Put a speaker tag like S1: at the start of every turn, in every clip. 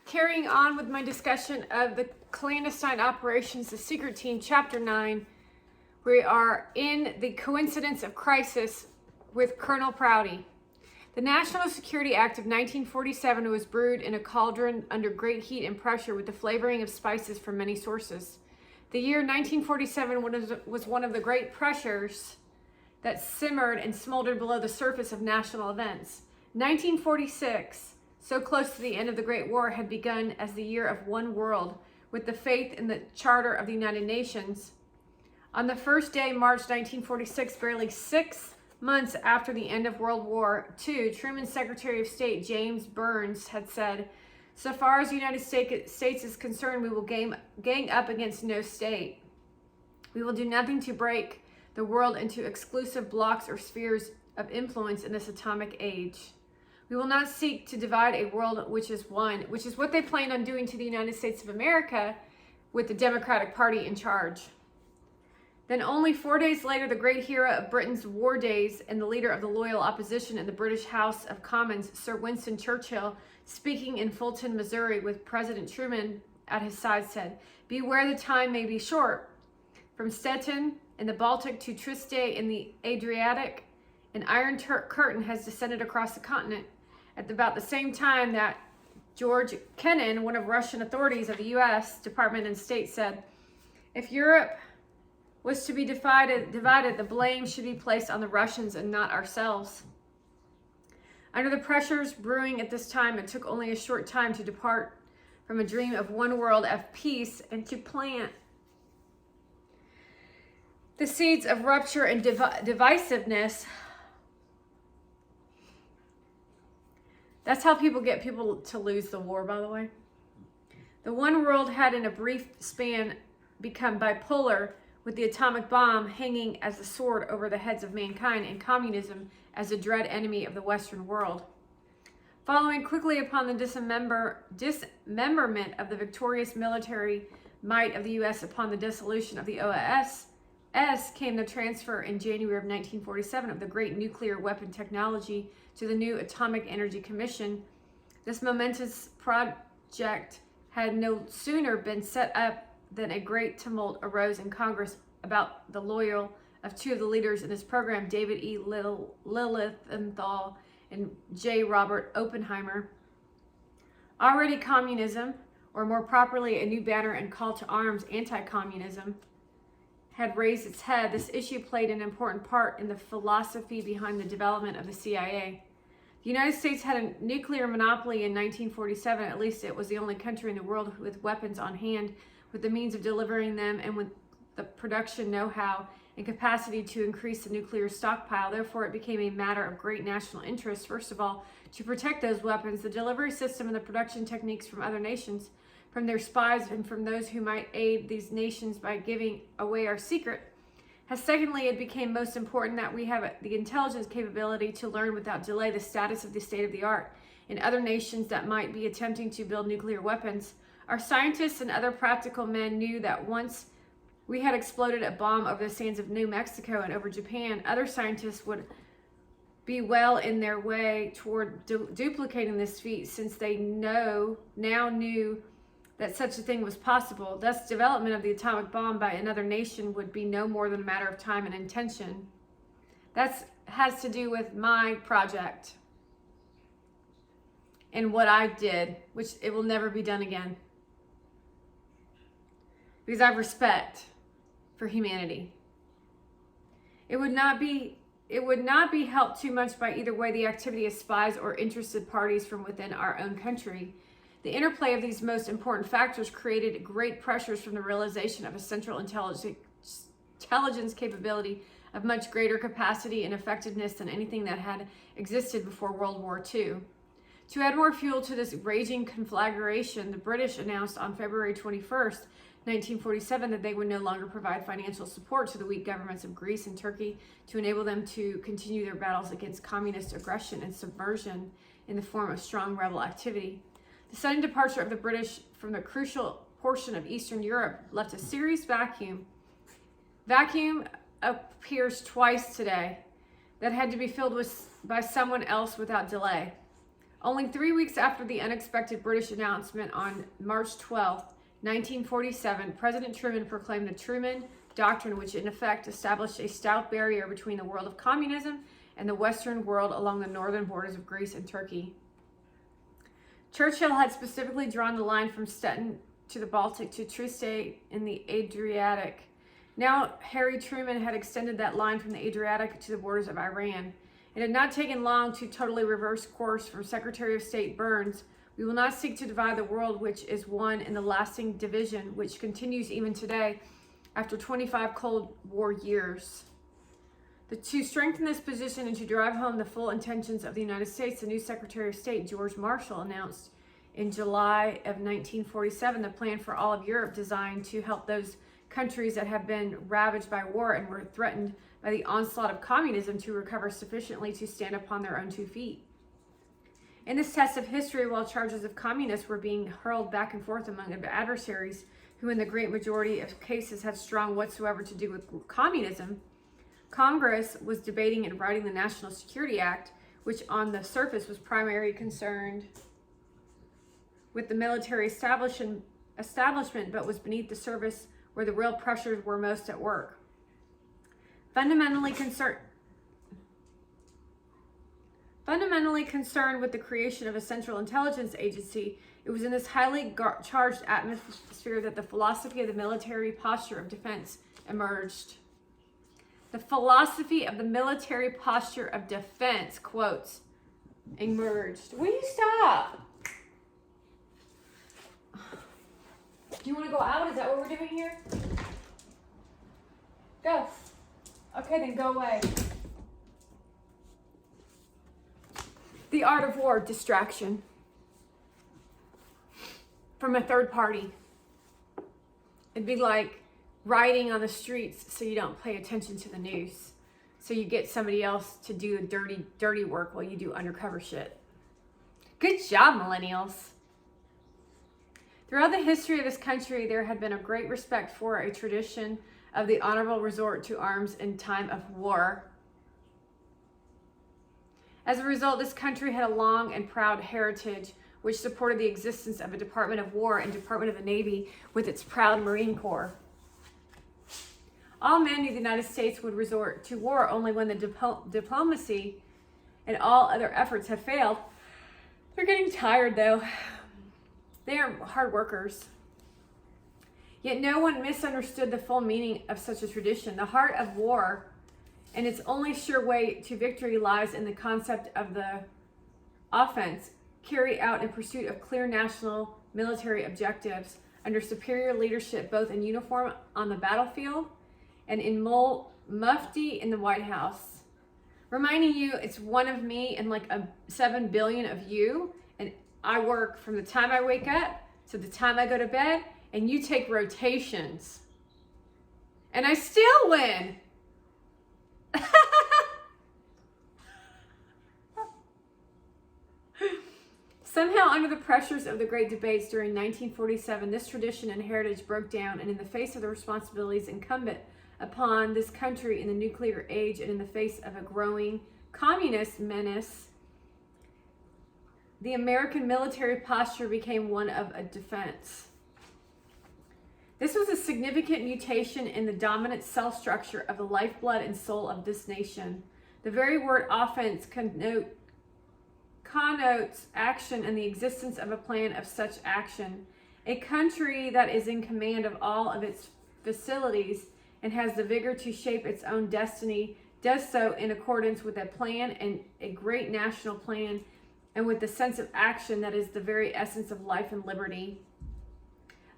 S1: Carrying on with my discussion of the clandestine operations, the secret team, chapter 9, we are in the coincidence of crisis with Col Prouty. The National Security Act of 1947 was brewed in a cauldron under great heat and pressure with the flavoring of spices from many sources. The year 1947 was one of the great pressures that simmered and smoldered below the surface of national events. 1946, so close to the end of the Great War, had begun as the year of one world, with the faith in the Charter of the United Nations. On the first day, March 1946, barely 6 months after the end of World War II, Truman's Secretary of State, James Burns, had said, "So far as the United States is concerned, we will gang up against no state. We will do nothing to break the world into exclusive blocks or spheres of influence in this atomic age. We will not seek to divide a world which is one," which is what they planned on doing to the United States of America with the Democratic Party in charge. Then only 4 days later, the great hero of Britain's war days and the leader of the loyal opposition in the British House of Commons, Sir Winston Churchill, speaking in Fulton, Missouri, with President Truman at his side, said, "Beware, the time may be short. From Stettin in the Baltic to Trieste in the Adriatic, an iron curtain has descended across the continent." At about the same time that George Kennan, one of Russian authorities of the U.S. Department of State, said, "If Europe was to be divided, the blame should be placed on the Russians and not ourselves." Under the pressures brewing at this time, it took only a short time to depart from a dream of one world of peace and to plant the seeds of rupture and divisiveness. That's how people get people to lose the war, by the way. The one world had in a brief span become bipolar, with the atomic bomb hanging as a sword over the heads of mankind and communism as a dread enemy of the Western world. Following quickly upon the dismemberment of the victorious military might of the U.S. upon the dissolution of the OSS, came the transfer in January of 1947 of the great nuclear weapon technology to the new Atomic Energy Commission. This momentous project had no sooner been set up than a great tumult arose in Congress about the loyal of two of the leaders in this program, David E. Lilienthal and J. Robert Oppenheimer. Already communism, or more properly a new banner and call to arms, anti-communism, had raised its head. This issue played an important part in the philosophy behind the development of the CIA. The United States had a nuclear monopoly in 1947. At least it was the only country in the world with weapons on hand, with the means of delivering them, and with the production know-how and capacity to increase the nuclear stockpile. Therefore, it became a matter of great national interest, first of all, to protect those weapons, the delivery system, and the production techniques from other nations, from their spies, and from those who might aid these nations by giving away our secret. As secondly, it became most important that we have the intelligence capability to learn without delay the status of the state of the art in other nations that might be attempting to build nuclear weapons. Our scientists and other practical men knew that once we had exploded a bomb over the sands of New Mexico and over Japan, other scientists would be well in their way toward duplicating this feat, since they now knew that such a thing was possible. Thus, development of the atomic bomb by another nation would be no more than a matter of time and intention. That has to do with my project and what I did, which it will never be done again, because I have respect for humanity. It would not be helped too much by either way the activity of spies or interested parties from within our own country. The interplay of these most important factors created great pressures from the realization of a central intelligence capability of much greater capacity and effectiveness than anything that had existed before World War II. To add more fuel to this raging conflagration, the British announced on February 21st, 1947, that they would no longer provide financial support to the weak governments of Greece and Turkey to enable them to continue their battles against communist aggression and subversion in the form of strong rebel activity. The sudden departure of the British from the crucial portion of Eastern Europe left a serious vacuum. Vacuum appears twice today that had to be filled by someone else without delay. Only 3 weeks after the unexpected British announcement on March 12, 1947, President Truman proclaimed the Truman Doctrine, which in effect established a stout barrier between the world of communism and the Western world along the northern borders of Greece and Turkey. Churchill had specifically drawn the line from Stettin to the Baltic to Trieste in the Adriatic. Now, Harry Truman had extended that line from the Adriatic to the borders of Iran. It had not taken long to totally reverse course from Secretary of State Burns. We will not seek to divide the world, which is one in the lasting division, which continues even today after 25 Cold War years. To strengthen this position and to drive home the full intentions of the United States, the new Secretary of State, George Marshall, announced in July of 1947 the plan for all of Europe designed to help those countries that have been ravaged by war and were threatened by the onslaught of communism to recover sufficiently to stand upon their own 2 feet. In this test of history, while charges of communists were being hurled back and forth among adversaries who in the great majority of cases had strong whatsoever to do with communism, Congress was debating and writing the National Security Act, which on the surface was primarily concerned with the military establishment but was beneath the surface where the real pressures were most at work. Fundamentally concerned with the creation of a central intelligence agency, it was in this highly charged atmosphere that the philosophy of the military posture of defense emerged. The philosophy of the military posture of defense, quotes, emerged. Will you stop? Do you want to go out? Is that what we're doing here? Go. Okay, then go away. The art of war, distraction from a third party. It'd be like riding on the streets so you don't pay attention to the news. So you get somebody else to do the dirty work while you do undercover shit. Good job, millennials. Throughout the history of this country, there had been a great respect for a tradition of the honorable resort to arms in time of war. As a result, this country had a long and proud heritage which supported the existence of a Department of War and Department of the Navy with its proud Marine Corps. All men knew the United States would resort to war only when the diplomacy and all other efforts had failed. They're getting tired, though. They are hard workers. Yet no one misunderstood the full meaning of such a tradition. The heart of war and its only sure way to victory lies in the concept of the offense carried out in pursuit of clear national military objectives under superior leadership, both in uniform on the battlefield and in mufti in the White House. Reminding you, it's one of me and like 7 billion of you, and I work from the time I wake up to the time I go to bed, and you take rotations. And I still win. Somehow, under the pressures of the great debates during 1947, this tradition and heritage broke down, and in the face of the responsibilities incumbent upon this country in the nuclear age and in the face of a growing communist menace, the American military posture became one of a defense. This was a significant mutation in the dominant cell structure of the lifeblood and soul of this nation. The very word offense connotes action and the existence of a plan of such action. A country that is in command of all of its facilities and has the vigor to shape its own destiny does so in accordance with a plan and a great national plan, and with the sense of action that is the very essence of life and liberty.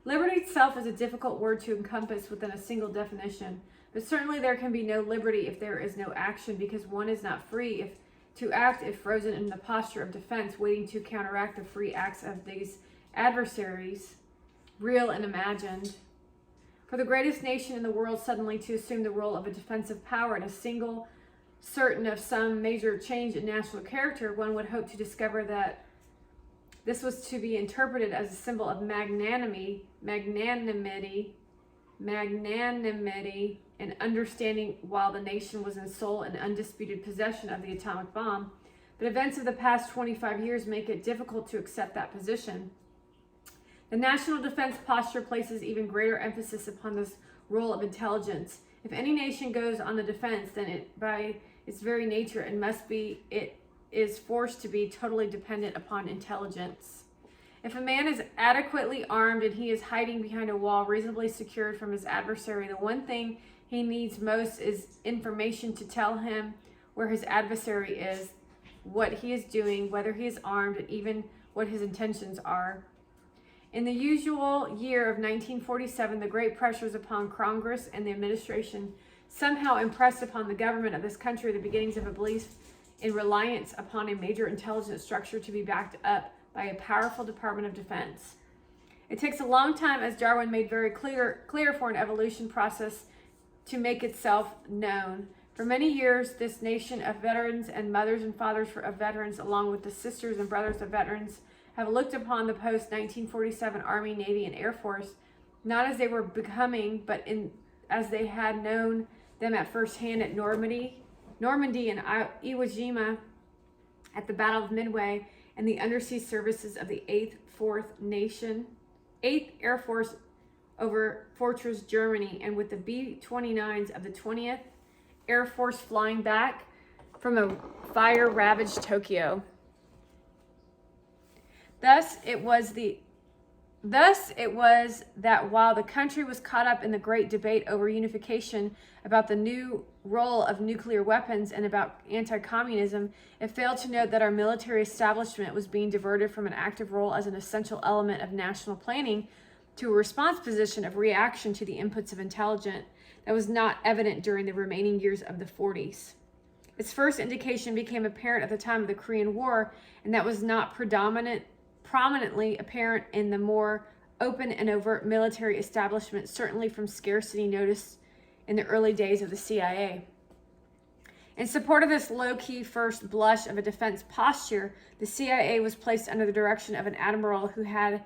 S1: Liberty itself is a difficult word to encompass within a single definition, but certainly there can be no liberty if there is no action, because one is not free to act if frozen in the posture of defense, waiting to counteract the free acts of these adversaries, real and imagined. For the greatest nation in the world suddenly to assume the role of a defensive power in a single certain of some major change in national character, one would hope to discover that this was to be interpreted as a symbol of magnanimity, and understanding while the nation was in sole and undisputed possession of the atomic bomb. but events of the past 25 years make it difficult to accept that position. The national defense posture places even greater emphasis upon this role of intelligence. If any nation goes on the defense, then it, by its very nature, it is forced to be totally dependent upon intelligence. If a man is adequately armed and he is hiding behind a wall, reasonably secured from his adversary, the one thing he needs most is information to tell him where his adversary is, what he is doing, whether he is armed, and even what his intentions are. In the usual year of 1947, the great pressures upon Congress and the administration somehow impressed upon the government of this country the beginnings of a belief in reliance upon a major intelligence structure to be backed up by a powerful Department of Defense. It takes a long time, as Darwin made very clear for an evolution process to make itself known. For many years, this nation of veterans and mothers and fathers of veterans, along with the sisters and brothers of veterans, have looked upon the post-1947 Army, Navy, and Air Force not as they were becoming, but as they had known them at first hand at Normandy and Iwo Jima, at the Battle of Midway, and the undersea services of the 8th Air Force over Fortress Germany, and with the B-29s of the 20th Air Force flying back from a fire-ravaged Tokyo. Thus it was that while the country was caught up in the great debate over unification, about the new role of nuclear weapons, and about anti-communism, it failed to note that our military establishment was being diverted from an active role as an essential element of national planning to a response position of reaction to the inputs of intelligence that was not evident during the remaining years of the 40s. Its first indication became apparent at the time of the Korean War, and that was not prominently apparent in the more open and overt military establishment, certainly from scarcity noticed in the early days of the CIA. In support of this low-key first blush of a defense posture, the CIA was placed under the direction of an admiral who had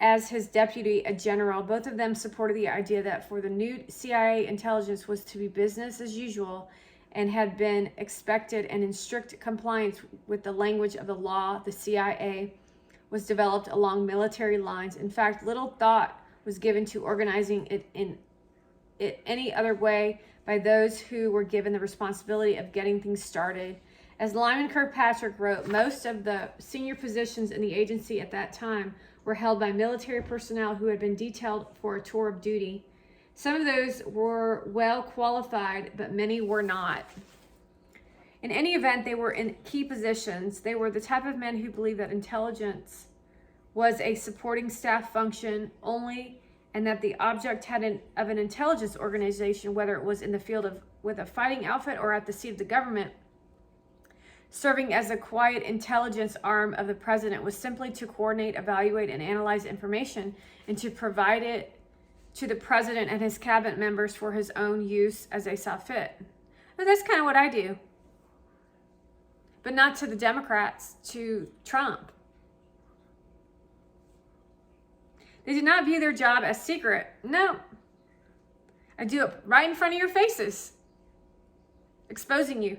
S1: as his deputy a general. Both of them supported the idea that for the new CIA, intelligence was to be business as usual and had been expected, and in strict compliance with the language of the law, the CIA was developed along military lines. In fact, little thought was given to organizing it in any other way by those who were given the responsibility of getting things started. As Lyman Kirkpatrick wrote, most of the senior positions in the agency at that time were held by military personnel who had been detailed for a tour of duty. Some of those were well qualified, but many were not. In any event, they were in key positions. They were the type of men who believed that intelligence was a supporting staff function only, and that the object of an intelligence organization, whether it was in the field with a fighting outfit or at the seat of the government, serving as a quiet intelligence arm of the president, was simply to coordinate, evaluate, and analyze information, and to provide it to the president and his cabinet members for his own use as they saw fit. But that's kind of what I do. But not to the Democrats, to Trump. They did not view their job as secret. No. I do it right in front of your faces, exposing you.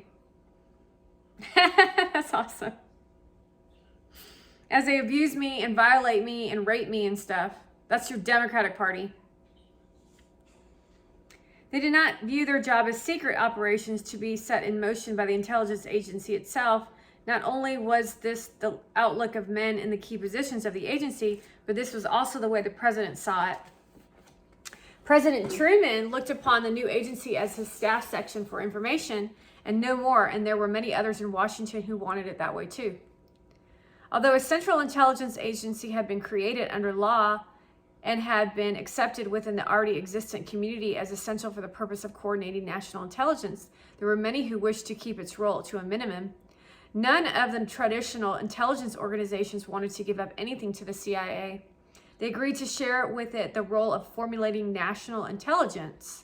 S1: That's awesome. As they abuse me and violate me and rape me and stuff. That's your Democratic Party. They did not view their job as secret operations to be set in motion by the intelligence agency itself. Not only was this the outlook of men in the key positions of the agency, but this was also the way the president saw it. President Truman looked upon the new agency as his staff section for information and no more, and there were many others in Washington who wanted it that way too. Although a central intelligence agency had been created under law and had been accepted within the already existent community as essential for the purpose of coordinating national intelligence, there were many who wished to keep its role to a minimum. None of the traditional intelligence organizations wanted to give up anything to the CIA. They agreed to share with it the role of formulating national intelligence.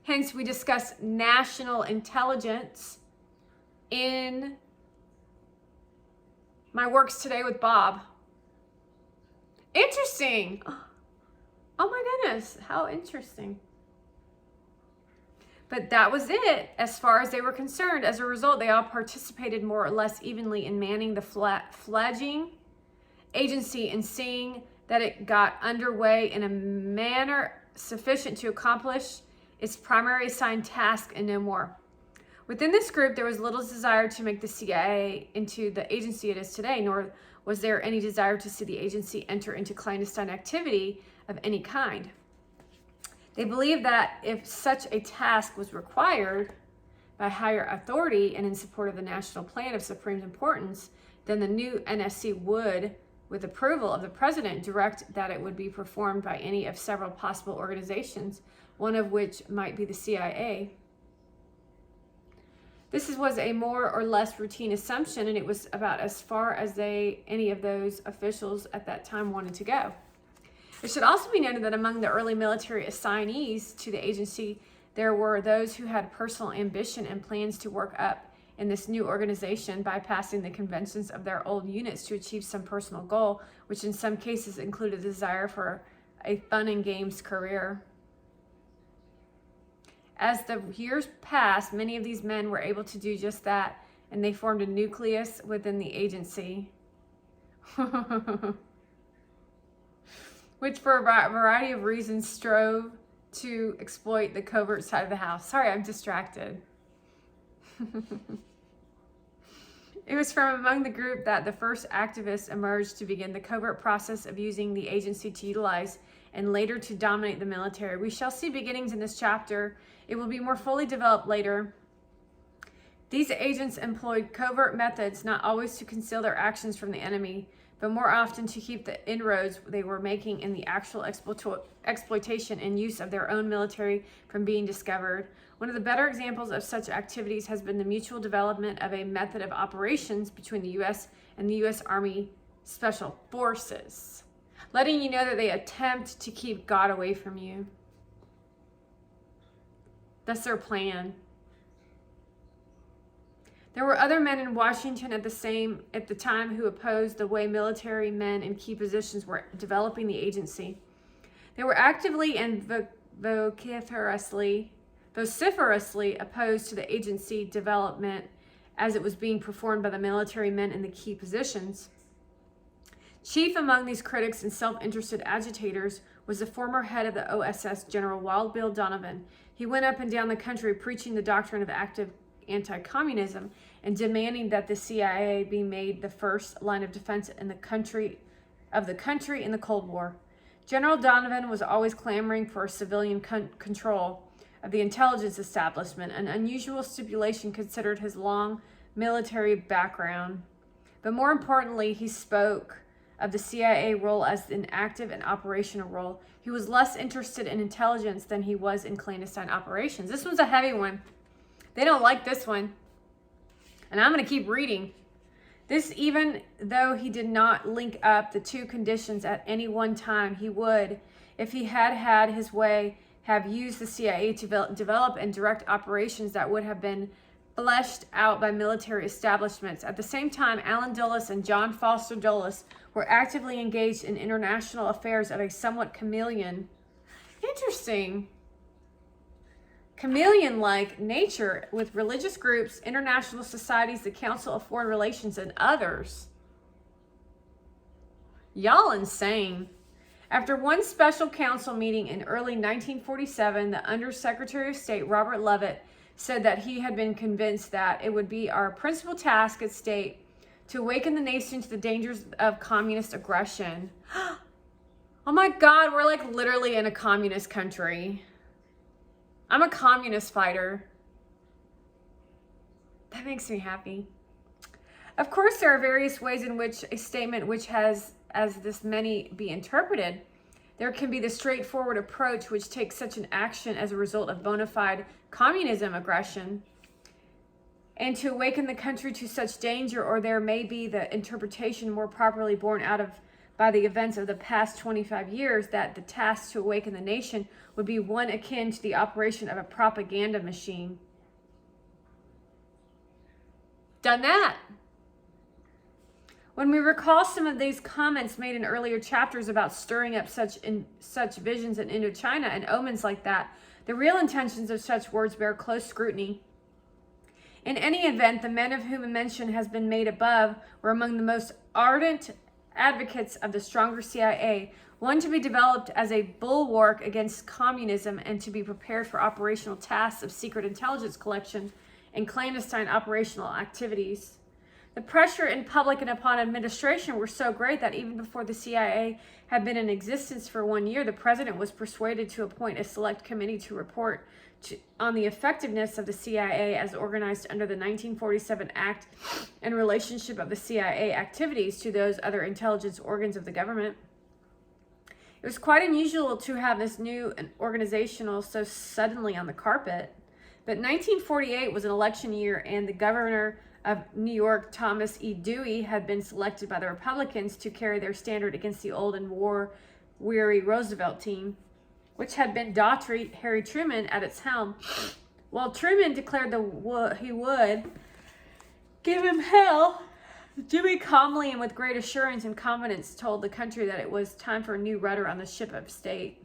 S1: Hence, we discuss national intelligence in my works today with Bob. Interesting. Oh my goodness, how interesting. But that was it as far as they were concerned. As a result, they all participated more or less evenly in manning the fledgling agency and seeing that it got underway in a manner sufficient to accomplish its primary assigned task and no more. Within this group, there was little desire to make the CIA into the agency it is today, nor was there any desire to see the agency enter into clandestine activity of any kind. They believed that if such a task was required by higher authority and in support of the national plan of supreme importance, then the new NSC would, with approval of the president, direct that it would be performed by any of several possible organizations, one of which might be the CIA. This was a more or less routine assumption, and it was about as far as any of those officials at that time wanted to go. It should also be noted that among the early military assignees to the agency, there were those who had personal ambition and plans to work up in this new organization, bypassing the conventions of their old units to achieve some personal goal, which in some cases included a desire for a fun and games career. As the years passed, many of these men were able to do just that, and they formed a nucleus within the agency, which for a variety of reasons strove to exploit the covert side of the house. Sorry, I'm distracted. It was from among the group that the first activists emerged to begin the covert process of using the agency to utilize and later to dominate the military. We shall see beginnings in this chapter. It will be more fully developed later. These agents employed covert methods not always to conceal their actions from the enemy, but more often to keep the inroads they were making in the actual exploitation and use of their own military from being discovered. One of the better examples of such activities has been the mutual development of a method of operations between the U.S. and the U.S. Army Special Forces, letting you know that they attempt to keep God away from you. That's their plan. There were other men in Washington at the time who opposed the way military men in key positions were developing the agency. They were actively and vociferously opposed to the agency development as it was being performed by the military men in the key positions. Chief among these critics and self-interested agitators was the former head of the OSS, General Wild Bill Donovan. He went up and down the country preaching the doctrine of active anti-communism and demanding that the CIA be made the first line of defense in the country in the Cold War. General Donovan was always clamoring for civilian control of the intelligence establishment, an unusual stipulation considered his long military background. But more importantly, he spoke of the CIA role as an active and operational role. He was less interested in intelligence than he was in clandestine operations. This one's a heavy one. They don't like this one. And I'm going to keep reading. This, even though he did not link up the two conditions at any one time, he would, if he had had his way, have used the CIA to develop and direct operations that would have been fleshed out by military establishments. At the same time, Allen Dulles and John Foster Dulles were actively engaged in international affairs of a somewhat chameleon-like nature with religious groups, international societies, the Council of Foreign Relations, and others. Y'all insane. After one special council meeting in early 1947, the Undersecretary of State, Robert Leavitt, said that he had been convinced that it would be our principal task as state to awaken the nation to the dangers of communist aggression. Oh my God, we're like literally in a communist country. I'm a communist fighter. That makes me happy. Of course, there are various ways in which a statement which has as this many be interpreted. There can be the straightforward approach which takes such an action as a result of bona fide communism aggression and to awaken the country to such danger, or there may be the interpretation more properly borne out of by the events of the past 25 years that the task to awaken the nation would be one akin to the operation of a propaganda machine. Done that. When we recall some of these comments made in earlier chapters about stirring up such visions in Indochina and omens like that, The real intentions of such words bear close scrutiny. In any event, the men of whom a mention has been made above were among the most ardent advocates of the stronger CIA, one to be developed as a bulwark against communism and to be prepared for operational tasks of secret intelligence collection and clandestine operational activities. The pressure in public and upon administration were so great that even before the CIA had been in existence for 1 year, the president was persuaded to appoint a select committee to report on the effectiveness of the CIA as organized under the 1947 Act and relationship of the CIA activities to those other intelligence organs of the government. It was quite unusual to have this new organizational so suddenly on the carpet, but 1948 was an election year and the governor of New York, Thomas E. Dewey, had been selected by the Republicans to carry their standard against the old and war-weary Roosevelt team, which had been Daughtry Harry Truman at its helm. While Truman declared he would give him hell, Dewey calmly and with great assurance and confidence told the country that it was time for a new rudder on the ship of state.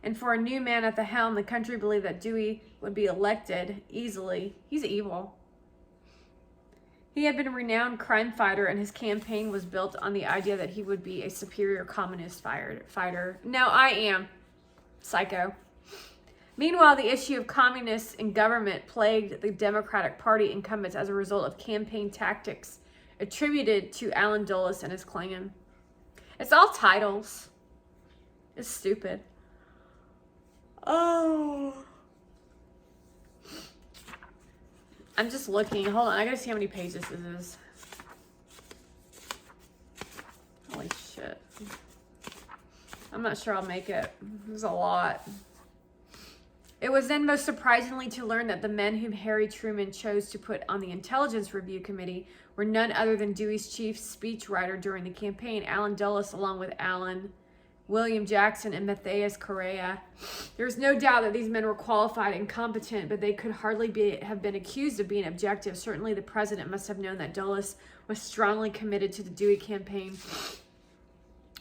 S1: And for a new man at the helm, the country believed that Dewey would be elected easily. He's evil. He had been a renowned crime fighter, and his campaign was built on the idea that he would be a superior communist fighter. Now I am psycho. Meanwhile, the issue of communists in government plagued the Democratic Party incumbents as a result of campaign tactics attributed to Allen Dulles and his clan. It's all titles. It's stupid. Oh. I'm just looking. Hold on. I gotta see how many pages this is. Holy shit. I'm not sure I'll make it. There's a lot. It was then most surprisingly to learn that the men whom Harry Truman chose to put on the Intelligence Review Committee were none other than Dewey's chief speechwriter during the campaign, Allen Dulles, along with William Jackson, and Matthias Correa. There's no doubt that these men were qualified and competent, but they could hardly have been accused of being objective. Certainly the president must have known that Dulles was strongly committed to the Dewey campaign,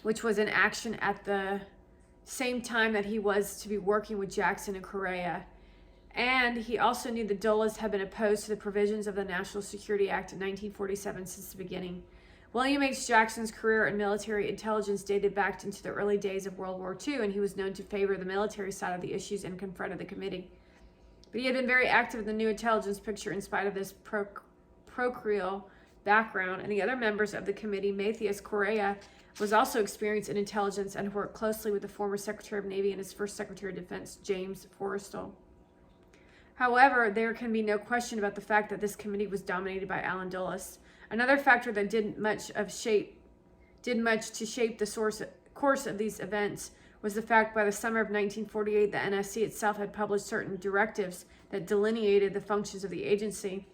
S1: which was in action at the same time that he was to be working with Jackson and Correa. And he also knew that Dulles had been opposed to the provisions of the National Security Act in 1947 since the beginning. William H. Jackson's career in military intelligence dated back into the early days of World War II, and he was known to favor the military side of the issues and confronted the committee. But he had been very active in the new intelligence picture in spite of this procreal background, and the other members of the committee, Matthias Correa, was also experienced in intelligence and worked closely with the former Secretary of Navy and his first Secretary of Defense, James Forrestal. However, there can be no question about the fact that this committee was dominated by Allen Dulles. Another factor that did much to shape the course of these events was the fact by the summer of 1948 the NSC itself had published certain directives that delineated the functions of the agency.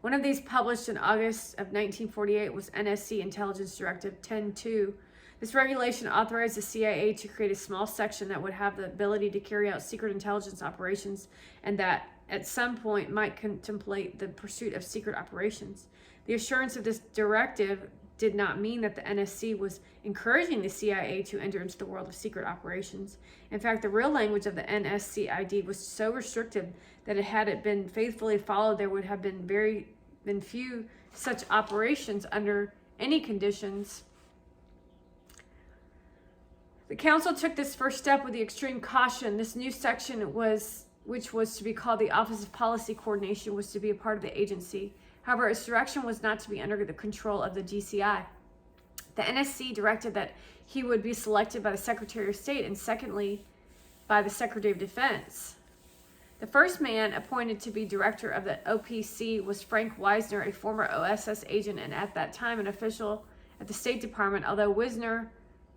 S1: One of these, published in August of 1948, was NSC Intelligence Directive 10-2. This regulation authorized the CIA to create a small section that would have the ability to carry out secret intelligence operations and that at some point might contemplate the pursuit of secret operations. The assurance of this directive did not mean that the NSC was encouraging the CIA to enter into the world of secret operations. In fact, the real language of the NSCID was so restrictive that had it been faithfully followed, there would have been few such operations under any conditions. The council took this first step with the extreme caution. This new section which was to be called the Office of Policy Coordination, was to be a part of the agency. However, its direction was not to be under the control of the DCI. The NSC directed that he would be selected by the Secretary of State and secondly by the Secretary of Defense. The first man appointed to be director of the OPC was Frank Wisner, a former OSS agent and at that time an official at the State Department. Although Wisner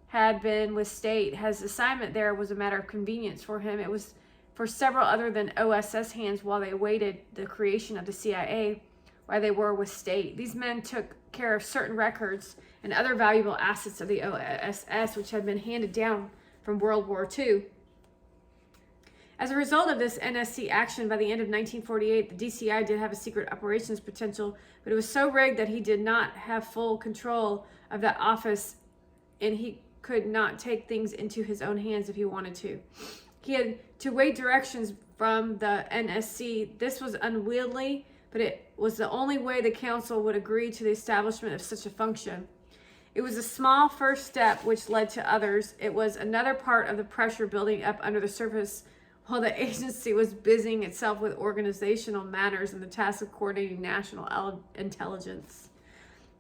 S1: had been with State, his assignment there was a matter of convenience for him. It was for several other than OSS hands while they awaited the creation of the CIA, while they were with State. These men took care of certain records and other valuable assets of the OSS, which had been handed down from World War II. As a result of this NSC action, by the end of 1948, the DCI did have a secret operations potential, but it was so rigged that he did not have full control of that office, and he could not take things into his own hands if he wanted to. He had to wait directions from the NSC. This was unwieldy, but it was the only way the council would agree to the establishment of such a function. It was a small first step which led to others. It was another part of the pressure building up under the surface while the agency was busying itself with organizational matters and the task of coordinating national intelligence.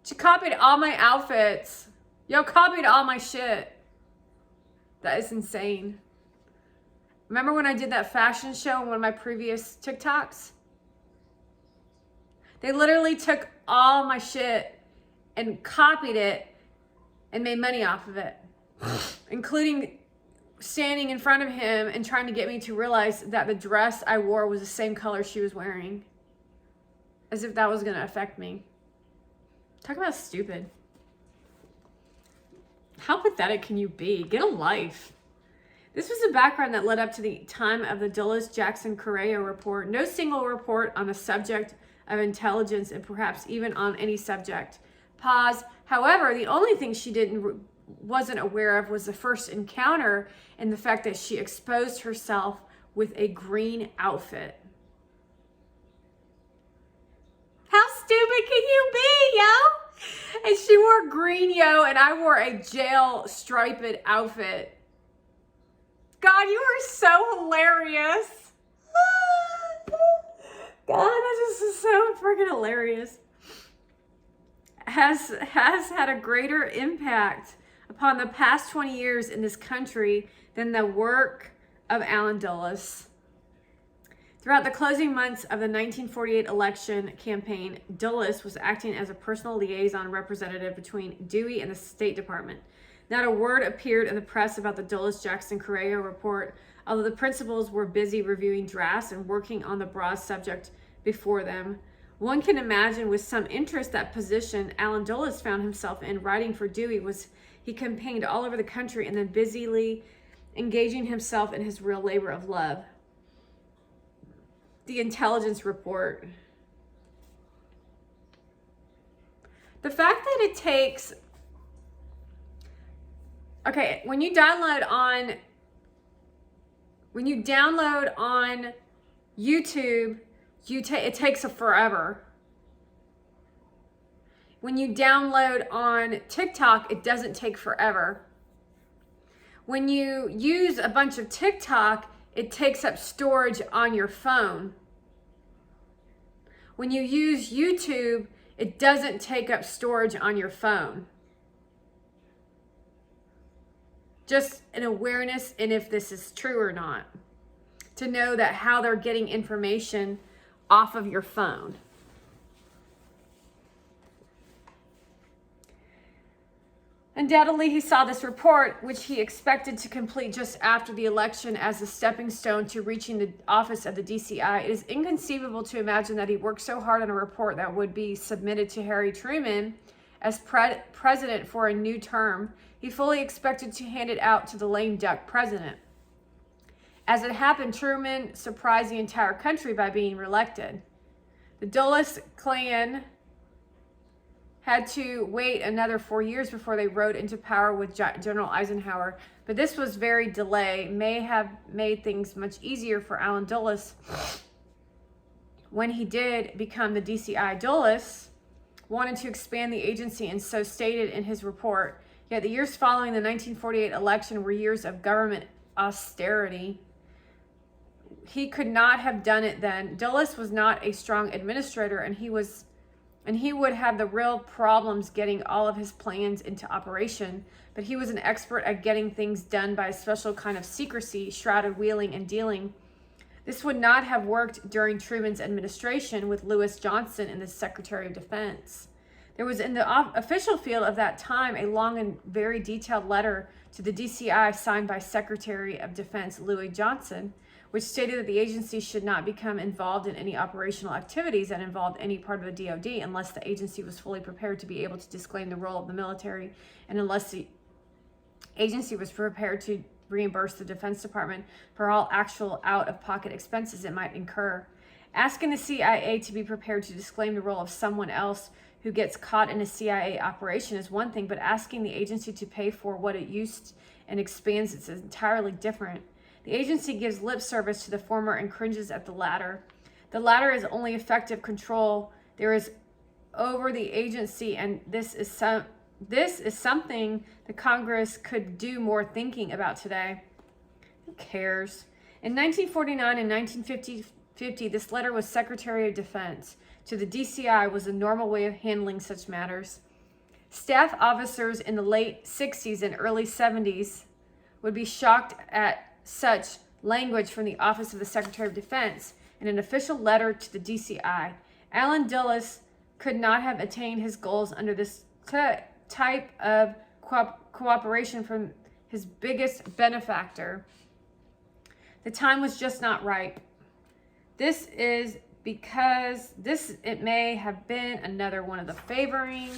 S1: She copied all my outfits. Yo, copied all my shit. That is insane. Remember when I did that fashion show in one of my previous TikToks? They literally took all my shit and copied it and made money off of it, including standing in front of him and trying to get me to realize that the dress I wore was the same color she was wearing, as if that was going to affect me. Talk about stupid. How pathetic can you be? Get a life. This was the background that led up to the time of the Dulles-Jackson-Correa report. No single report on the subject of intelligence, and perhaps even on any subject. Pause. However, the only thing she wasn't aware of was the first encounter and the fact that she exposed herself with a green outfit. How stupid can you be, yo? And she wore green, yo, and I wore a jail striped outfit. God, you are so hilarious. God, that just is so freaking hilarious. Has had a greater impact upon the past 20 years in this country than the work of Allen Dulles. Throughout the closing months of the 1948 election campaign, Dulles was acting as a personal liaison representative between Dewey and the State Department. Not a word appeared in the press about the Dulles-Jackson-Correa report, although the principals were busy reviewing drafts and working on the broad subject before them. One can imagine with some interest that position Allen Dulles found himself in. Writing for Dewey he campaigned all over the country and then busily engaging himself in his real labor of love. The intelligence report. The fact that it takes... Okay, when you download on YouTube, it takes forever. When you download on TikTok, it doesn't take forever. When you use a bunch of TikTok, it takes up storage on your phone. When you use YouTube, it doesn't take up storage on your phone. Just an awareness in if this is true or not. To know that how they're getting information off of your phone. Undoubtedly, he saw this report, which he expected to complete just after the election, as a stepping stone to reaching the office of the DCI. It is inconceivable to imagine that he worked so hard on a report that would be submitted to Harry Truman as president for a new term. He fully expected to hand it out to the lame duck president. As it happened, Truman surprised the entire country by being reelected. The Dulles clan had to wait another 4 years before they rode into power with General Eisenhower. But this was very delayed, may have made things much easier for Allen Dulles. When he did become the DCI, Dulles wanted to expand the agency and so stated in his report. Yet the years following the 1948 election were years of government austerity. He could not have done it then. Dulles was not a strong administrator, and he would have the real problems getting all of his plans into operation. But he was an expert at getting things done by a special kind of secrecy, shrouded wheeling and dealing. This would not have worked during Truman's administration with Lewis Johnson in the Secretary of Defense. There was in the official field of that time a long and very detailed letter to the DCI signed by Secretary of Defense Louis Johnson, which stated that the agency should not become involved in any operational activities that involved any part of the DoD unless the agency was fully prepared to be able to disclaim the role of the military, and unless the agency was prepared to reimburse the Defense Department for all actual out-of-pocket expenses it might incur. Asking the CIA to be prepared to disclaim the role of someone else who gets caught in a CIA operation is one thing, but asking the agency to pay for what it used and expands is entirely different. The agency gives lip service to the former and cringes at the latter. The latter is only effective control there is over the agency, and this is something the Congress could do more thinking about today. Who cares? In 1949 and 1950, this letter was Secretary of Defense to the DCI was a normal way of handling such matters. Staff officers in the late 60s and early 70s would be shocked at such language from the Office of the Secretary of Defense in an official letter to the DCI. Allen Dulles could not have attained his goals under this type of cooperation from his biggest benefactor. The time was just not right. This is because it may have been another one of the favoring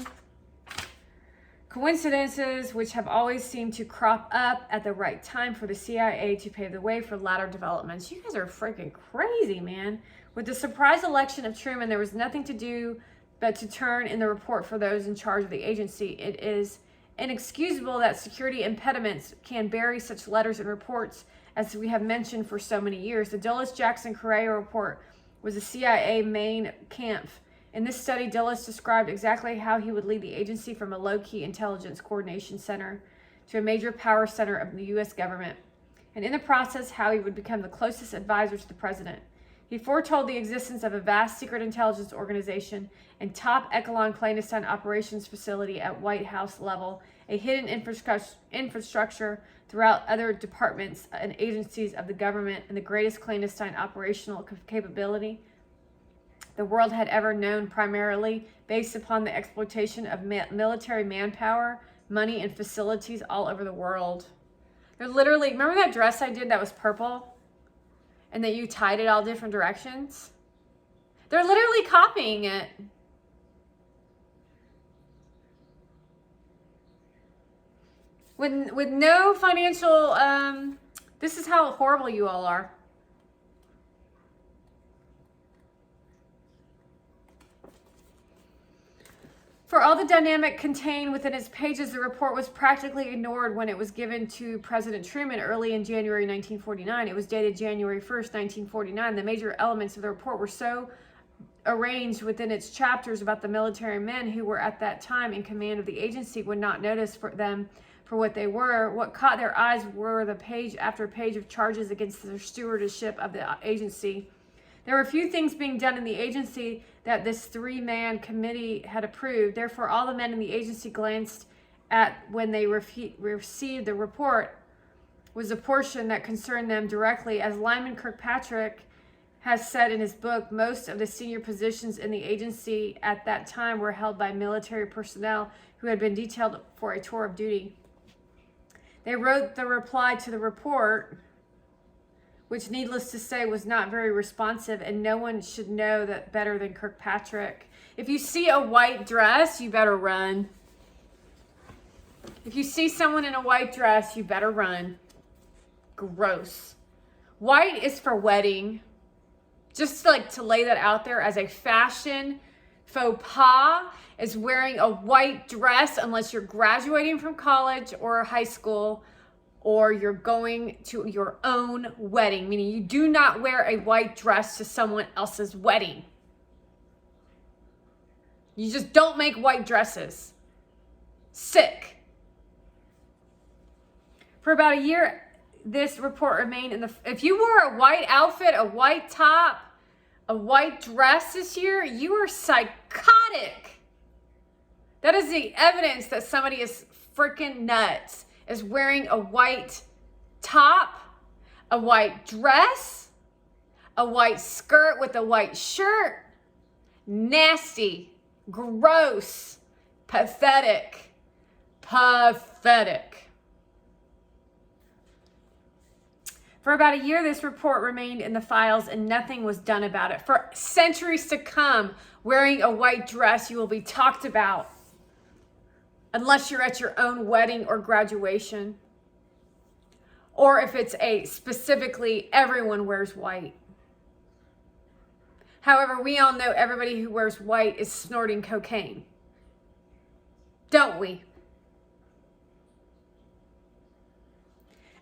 S1: coincidences which have always seemed to crop up at the right time for the CIA to pave the way for latter developments. You guys are freaking crazy, man. With the surprise election of Truman, there was nothing to do but to turn in the report for those in charge of the agency. It is inexcusable that security impediments can bury such letters and reports as we have mentioned for so many years. The Dulles-Jackson-Correa report was the CIA main camp. In this study, Dulles described exactly how he would lead the agency from a low-key intelligence coordination center to a major power center of the U.S. government, and in the process, how he would become the closest advisor to the president. He foretold the existence of a vast secret intelligence organization and top echelon clandestine operations facility at White House level, a hidden infrastructure throughout other departments and agencies of the government, and the greatest clandestine operational capability the world had ever known, primarily based upon the exploitation of military manpower, money, and facilities all over the world. They're literally, remember that dress I did that was purple? And that you tied it all different directions? They're literally copying it. With no financial, this is how horrible you all are. For all the dynamic contained within its pages, the report was practically ignored when it was given to President Truman early in January 1949. It was dated January 1st, 1949. The major elements of the report were so arranged within its chapters about the military men who were at that time in command of the agency would not notice them for what they were. What caught their eyes were the page after page of charges against the stewardship of the agency. There were few things being done in the agency that this three-man committee had approved. Therefore, all the men in the agency glanced at when they received the report was a portion that concerned them directly. As Lyman Kirkpatrick has said in his book, most of the senior positions in the agency at that time were held by military personnel who had been detailed for a tour of duty. They wrote the reply to the report, which needless to say was not very responsive, and no one should know that better than Kirkpatrick. If you see a white dress, you better run. If you see someone in a white dress, you better run. Gross. White is for wedding. Just like to lay that out there as a fashion faux pas is wearing a white dress unless you're graduating from college or high school, or you're going to your own wedding, meaning you do not wear a white dress to someone else's wedding. You just don't make white dresses. Sick. For about a year, this report remained in the... If you wore a white outfit, a white top, a white dress this year, you are psychotic. That is the evidence that somebody is freaking nuts. Is wearing a white top, a white dress, a white skirt with a white shirt. Nasty, gross, pathetic, pathetic. For about a year, this report remained in the files and nothing was done about it. For centuries to come, wearing a white dress, you will be talked about. Unless you're at your own wedding or graduation. Or if it's specifically everyone wears white. However, we all know everybody who wears white is snorting cocaine. Don't we?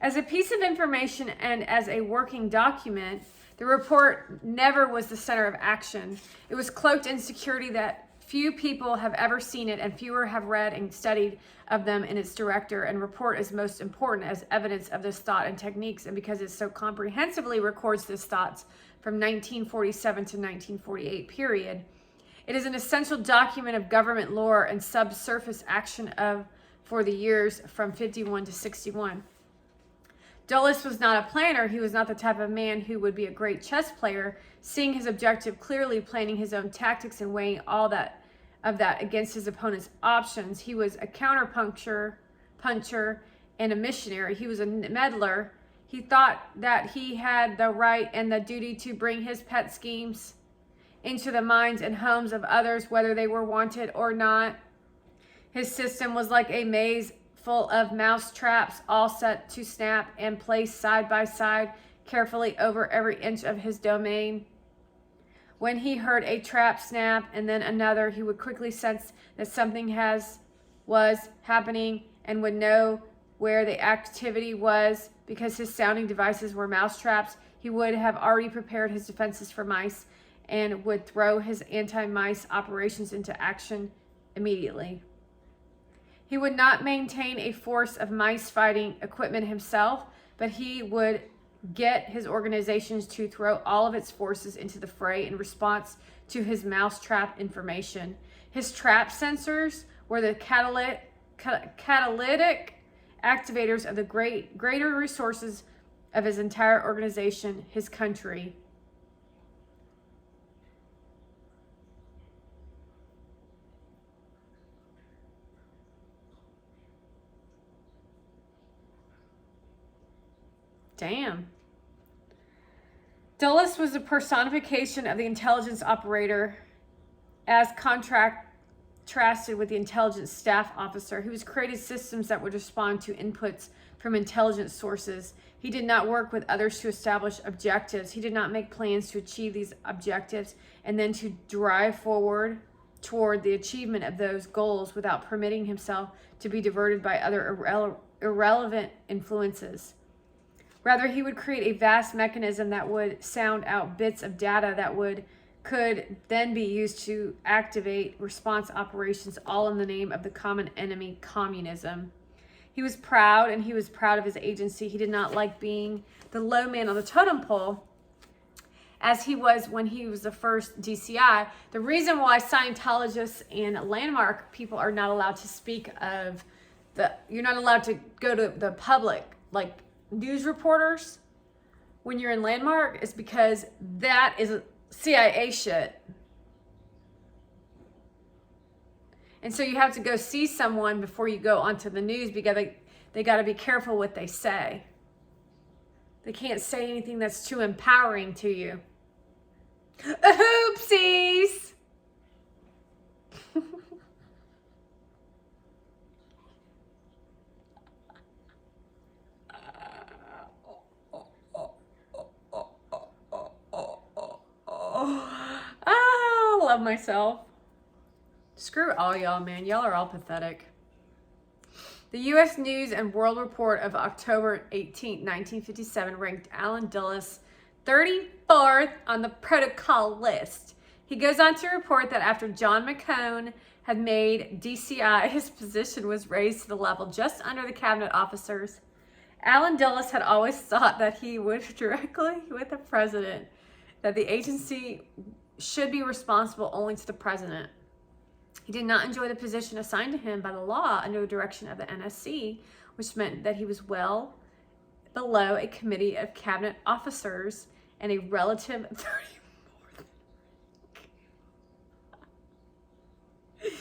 S1: As a piece of information and as a working document, the report never was the center of action. It was cloaked in security that few people have ever seen it, and fewer have read and studied of them in its director and report is most important as evidence of this thought and techniques, and because it so comprehensively records this thoughts from 1947 to 1948 period. It is an essential document of government lore and subsurface action for the years from 51 to 61. Dulles was not a planner. He was not the type of man who would be a great chess player, seeing his objective clearly, planning his own tactics and weighing all that against his opponent's options. He was a puncher, and a missionary. He was a meddler. He thought that he had the right and the duty to bring his pet schemes into the minds and homes of others, whether they were wanted or not. His system was like a maze full of mouse traps, all set to snap and placed side by side, carefully over every inch of his domain. When he heard a trap snap and then another, he would quickly sense that something was happening and would know where the activity was. Because his sounding devices were mouse traps, he would have already prepared his defenses for mice and would throw his anti-mice operations into action immediately. He would not maintain a force of mice fighting equipment himself, but he would get his organizations to throw all of its forces into the fray in response to his mousetrap information. His trap sensors were the catalytic activators of the greater resources of his entire organization, his country. Damn. Dulles was the personification of the intelligence operator as contrasted with the intelligence staff officer who has created systems that would respond to inputs from intelligence sources. He did not work with others to establish objectives. He did not make plans to achieve these objectives and then to drive forward toward the achievement of those goals without permitting himself to be diverted by other irrelevant influences. Rather, he would create a vast mechanism that would sound out bits of data that could then be used to activate response operations, all in the name of the common enemy, communism. He was proud, and he was proud of his agency. He did not like being the low man on the totem pole, as he was when he was the first DCI. The reason why Scientologists and landmark people are not allowed to speak of you're not allowed to go to the public, like news reporters, when you're in landmark, is because that is CIA shit. And so you have to go see someone before you go onto the news, because they got to be careful what they say. They can't say anything that's too empowering to you. Oopsies! I love myself. Screw all y'all, man. Y'all are all pathetic. The U.S. News and World Report of October 18, 1957 ranked Alan Dulles 34th on the protocol list. He goes on to report that after John McCone had made DCI, his position was raised to the level just under the cabinet officers. Alan Dulles had always thought that he would directly with the president, that the agency should be responsible only to the president. He did not enjoy the position assigned to him by the law under the direction of the NSC, which meant that he was well below a committee of cabinet officers and a relative 34th.